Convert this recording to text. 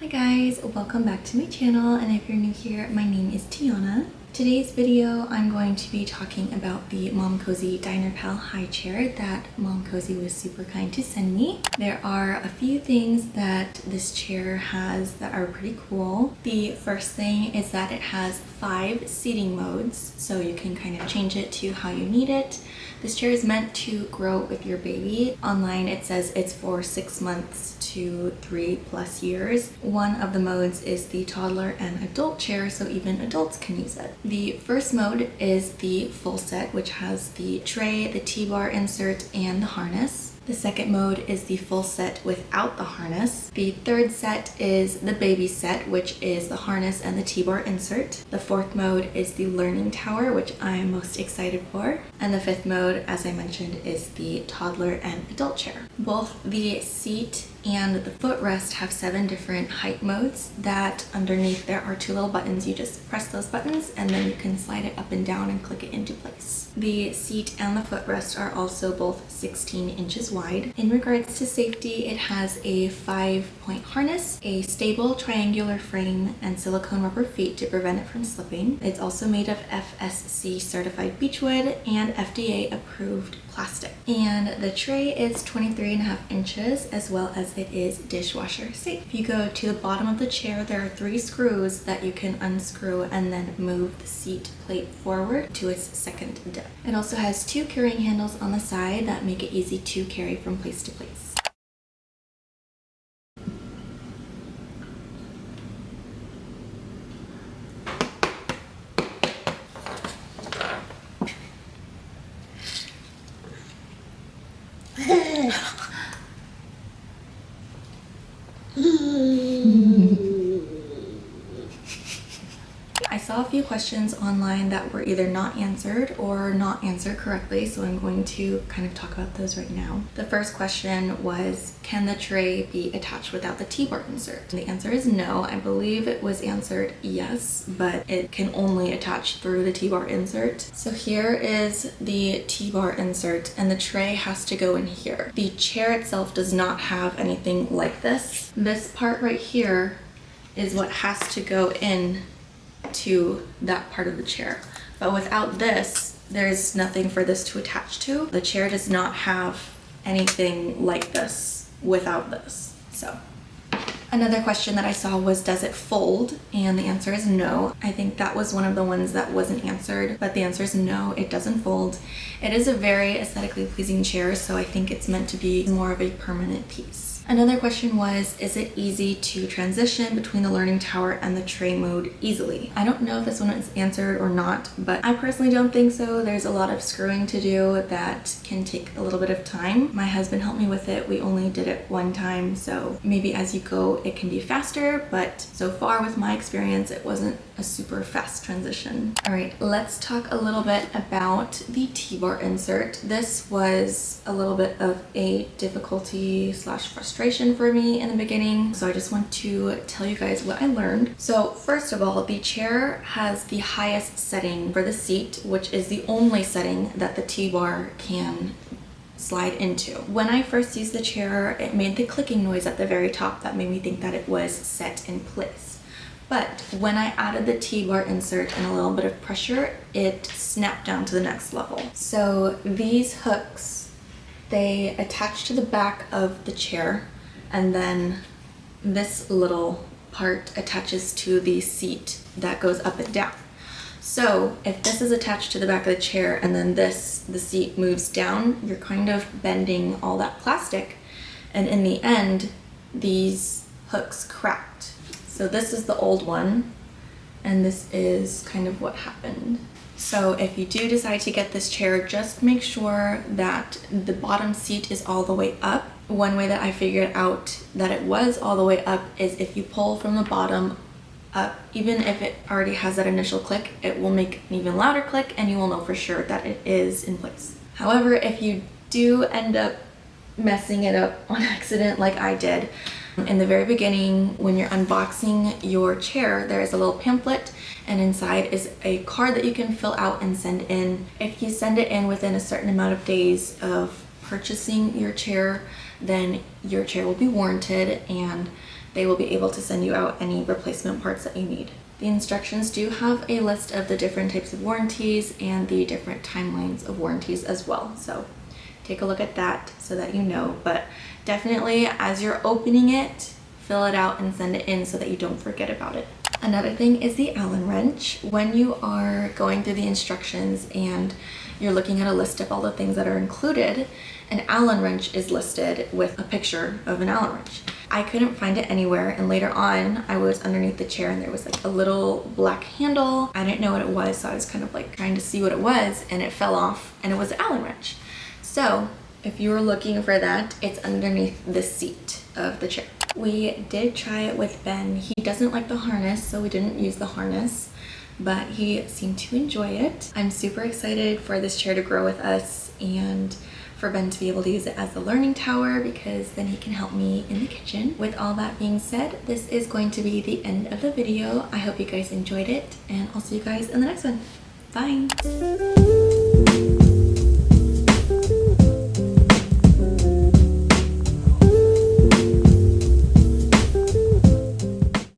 Hi guys, welcome back to my channel, and if you're new here, my name is Tiana. Today's video, I'm going to be talking about the Momcozy DinerPal High Chair that Momcozy was super kind to send me. There are a few things that this chair has that are pretty cool. The first thing is that it has 5 seating modes, so you can kind of change it to how you need it. This chair is meant to grow with your baby. Online it says it's for 6 months to 3+ years. One of the modes is the toddler and adult chair, so even adults can use it. The first mode is the full set, which has the tray, the T-bar insert, and the harness. The second mode is the full set without the harness. The third set is the baby set, which is the harness and the T-bar insert. The fourth mode is the learning tower, which I am most excited for. And the fifth mode, as I mentioned, is the toddler and adult chair. Both the seat and the footrest have 7 different height modes that underneath there are 2 little buttons. You just press those buttons and then you can slide it up and down and click it into place. The seat and the footrest are also both 16 inches wide. In regards to safety, it has a 5-point harness, a stable triangular frame, and silicone rubber feet to prevent it from slipping. It's also made of FSC certified beechwood and FDA approved plastic. And the tray is 23.5 inches, as well as it is dishwasher safe. If you go to the bottom of the chair, there are 3 screws that you can unscrew and then move the seat plate forward to its second depth. It also has 2 carrying handles on the side that make it easy to carry from place to place. I saw a few questions online that were either not answered or not answered correctly, so I'm going to kind of talk about those right now. The first question was, can the tray be attached without the T-bar insert? And the answer is no. I believe it was answered yes, but it can only attach through the T-bar insert. So here is the T-bar insert, and the tray has to go in here. The chair itself does not have anything like this. This part right here is what has to go in to that part of the chair, but without this there's nothing for this to attach to. The chair does not have anything like this without this. So another question that I saw was, does it fold? And the answer is no. I think that was one of the ones that wasn't answered, but the answer is no, it doesn't fold. It is a very aesthetically pleasing chair, so I think it's meant to be more of a permanent piece. Another question was, is it easy to transition between the learning tower and the tray mode easily? I don't know if this one is answered or not, but I personally don't think so. There's a lot of screwing to do that can take a little bit of time. My husband helped me with it. We only did it one time, so maybe as you go it can be faster, but so far with my experience it wasn't a super fast transition. All right, let's talk a little bit about the T-bar insert. This was a little bit of a difficulty / frustration for me in the beginning, so I just want to tell you guys what I learned. So first of all, the chair has the highest setting for the seat, which is the only setting that the T-bar can slide into. When I first used the chair, it made the clicking noise at the very top that made me think that it was set in place. But when I added the T-bar insert and a little bit of pressure, it snapped down to the next level. So these hooks, they attach to the back of the chair, and then this little part attaches to the seat that goes up and down. So if this is attached to the back of the chair and then the seat moves down, you're kind of bending all that plastic, and in the end these hooks cracked. So this is the old one, and this is kind of what happened. So if you do decide to get this chair, just make sure that the bottom seat is all the way up. One way that I figured out that it was all the way up is if you pull from the bottom up, even if it already has that initial click, it will make an even louder click and you will know for sure that it is in place. However, if you do end up messing it up on accident like I did, in the very beginning when you're unboxing your chair, there is a little pamphlet, and inside is a card that you can fill out and send in. If you send it in within a certain amount of days of purchasing your chair, then your chair will be warranted and they will be able to send you out any replacement parts that you need. The instructions do have a list of the different types of warranties and the different timelines of warranties as well. So take a look at that so that you know, but definitely as you're opening it, fill it out and send it in so that you don't forget about it. Another thing is the Allen wrench. When you are going through the instructions and you're looking at a list of all the things that are included, an Allen wrench is listed with a picture of an Allen wrench. I couldn't find it anywhere, and later on I was underneath the chair and there was like a little black handle. I didn't know what it was, so I was kind of like trying to see what it was, and it fell off and it was an Allen wrench. So if you were looking for that, it's underneath the seat of the chair. We did try it with Ben. He doesn't like the harness, so we didn't use the harness, but he seemed to enjoy it. I'm super excited for this chair to grow with us and for Ben to be able to use it as a learning tower, because then he can help me in the kitchen. With all that being said, this is going to be the end of the video. I hope you guys enjoyed it, and I'll see you guys in the next one. Bye!